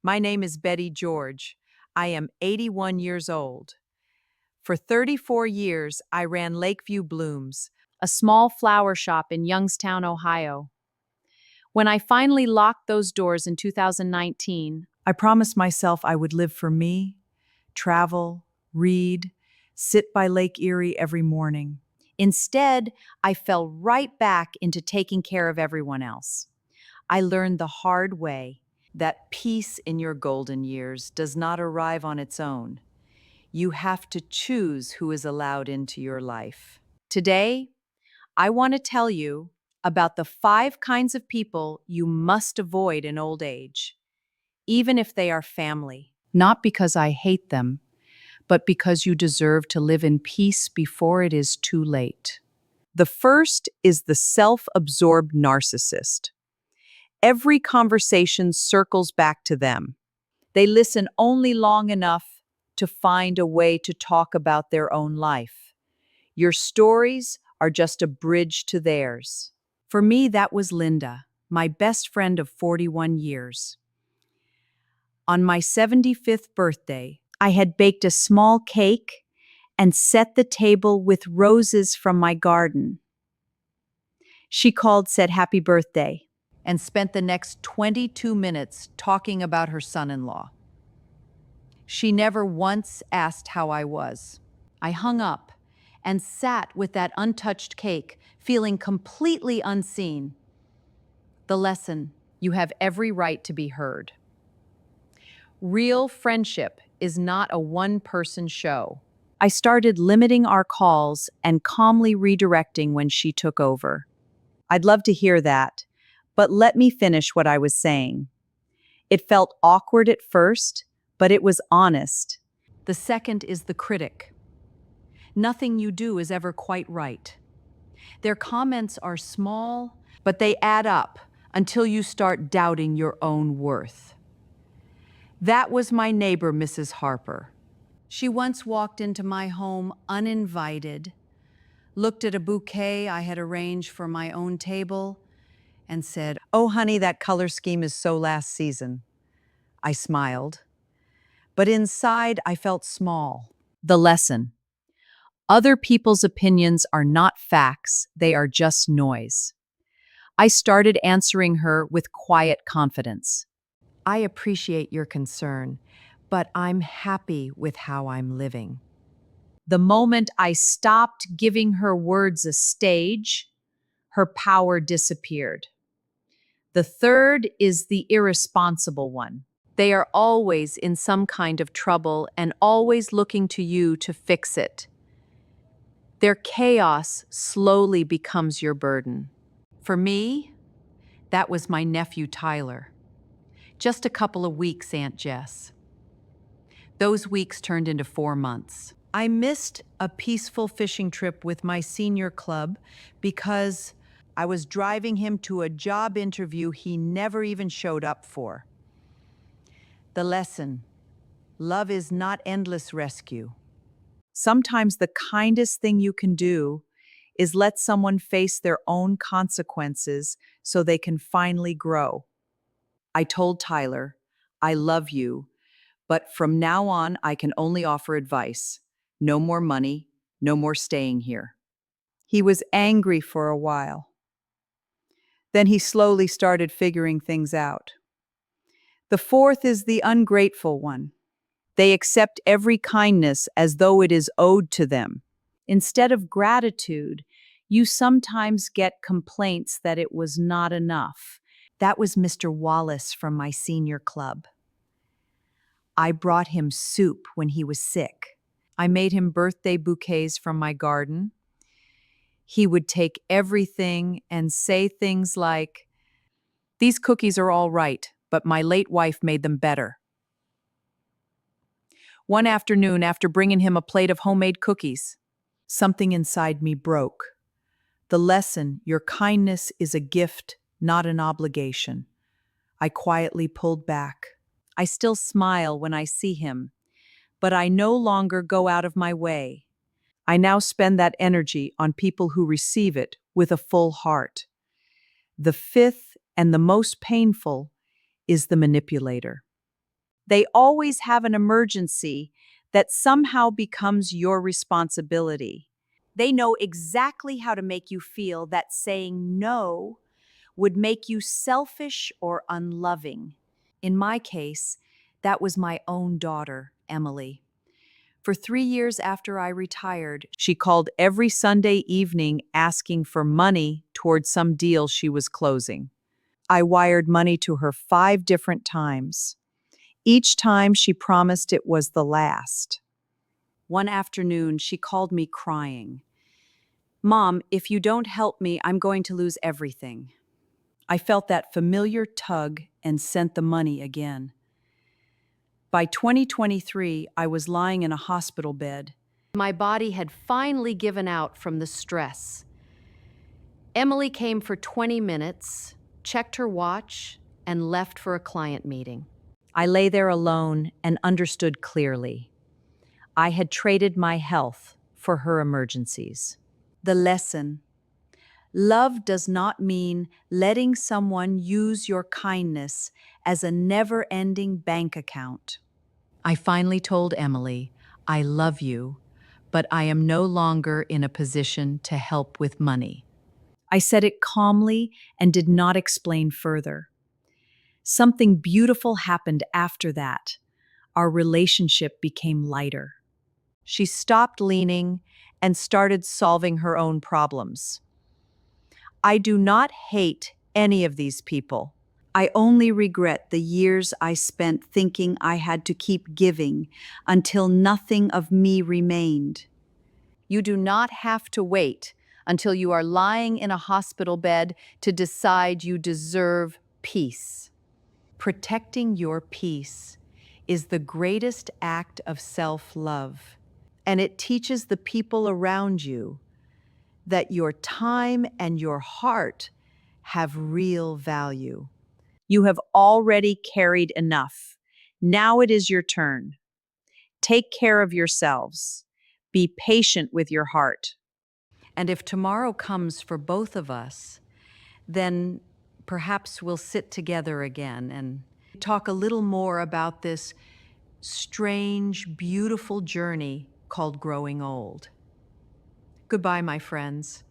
My name is Betty George. I am 81 years old. For 34 years, I ran Lakeview Blooms, a small flower shop in Youngstown, Ohio. When I finally locked those doors in 2019, I promised myself I would live for me, travel, read, sit by Lake Erie every morning. Instead, I fell right back into taking care of everyone else. I learned the hard way that peace in your golden years does not arrive on its own. You have to choose who is allowed into your life. Today, I want to tell you about the 5 kinds of people you must avoid in old age, even if they are family. Not because I hate them, but because you deserve to live in peace before it is too late. The first is the self-absorbed narcissist. Every conversation circles back to them. They listen only long enough to find a way to talk about their own life. Your stories are just a bridge to theirs. For me, that was Linda, my best friend of 41 years. On my 75th birthday, I had baked a small cake and set the table with roses from my garden. She called, said happy birthday, and spent the next 22 minutes talking about her son-in-law. She never once asked how I was. I hung up and sat with that untouched cake, feeling completely unseen. The lesson: you have every right to be heard. Real friendship is not a one-person show. I started limiting our calls and calmly redirecting when she took over. I'd love to hear that, but let me finish what I was saying. It felt awkward at first, but it was honest. The second is the critic. Nothing you do is ever quite right. Their comments are small, but they add up until you start doubting your own worth. That was my neighbor, Mrs. Harper. She once walked into my home uninvited, looked at a bouquet I had arranged for my own table, and said, "Oh, honey, that color scheme is so last season." I smiled, but inside I felt small. The lesson: other people's opinions are not facts, they are just noise. I started answering her with quiet confidence. I appreciate your concern, but I'm happy with how I'm living. The moment I stopped giving her words a stage, her power disappeared. The third is the irresponsible one. They are always in some kind of trouble and always looking to you to fix it. Their chaos slowly becomes your burden. For me, that was my nephew Tyler. Just a couple of weeks, Aunt Jess. Those weeks turned into 4 months. I missed a peaceful fishing trip with my senior club because I was driving him to a job interview he never even showed up for. The lesson: love is not endless rescue. Sometimes the kindest thing you can do is let someone face their own consequences so they can finally grow. I told Tyler, "I love you, but from now on I can only offer advice. No more money, no more staying here." He was angry for a while. Then he slowly started figuring things out. The fourth is the ungrateful one. They accept every kindness as though it is owed to them. Instead of gratitude, you sometimes get complaints that it was not enough. That was Mr. Wallace from my senior club. I brought him soup when he was sick. I made him birthday bouquets from my garden. He would take everything and say things like, "These cookies are all right, but my late wife made them better." One afternoon, after bringing him a plate of homemade cookies, something inside me broke. The lesson: your kindness is a gift, not an obligation. I quietly pulled back. I still smile when I see him, but I no longer go out of my way. I now spend that energy on people who receive it with a full heart. The fifth and the most painful is the manipulator. They always have an emergency that somehow becomes your responsibility. They know exactly how to make you feel that saying no would make you selfish or unloving. In my case, that was my own daughter, Emily. For 3 years after I retired, she called every Sunday evening asking for money towards some deal she was closing. I wired money to her 5 different times. Each time she promised it was the last. One afternoon, she called me crying. Mom, if you don't help me, I'm going to lose everything. I felt that familiar tug and sent the money again. By 2023, I was lying in a hospital bed. My body had finally given out from the stress. Emily came for 20 minutes, checked her watch, and left for a client meeting. I lay there alone and understood clearly. I had traded my health for her emergencies. The lesson: love does not mean letting someone use your kindness as a never-ending bank account. I finally told Emily, I love you, but I am no longer in a position to help with money. I said it calmly and did not explain further. Something beautiful happened after that. Our relationship became lighter. She stopped leaning and started solving her own problems. I do not hate any of these people. I only regret the years I spent thinking I had to keep giving until nothing of me remained. You do not have to wait until you are lying in a hospital bed to decide you deserve peace. Protecting your peace is the greatest act of self-love, and it teaches the people around you that your time and your heart have real value. You have already carried enough. Now it is your turn. Take care of yourselves. Be patient with your heart. And if tomorrow comes for both of us, then perhaps we'll sit together again and talk a little more about this strange, beautiful journey called growing old. Goodbye, my friends.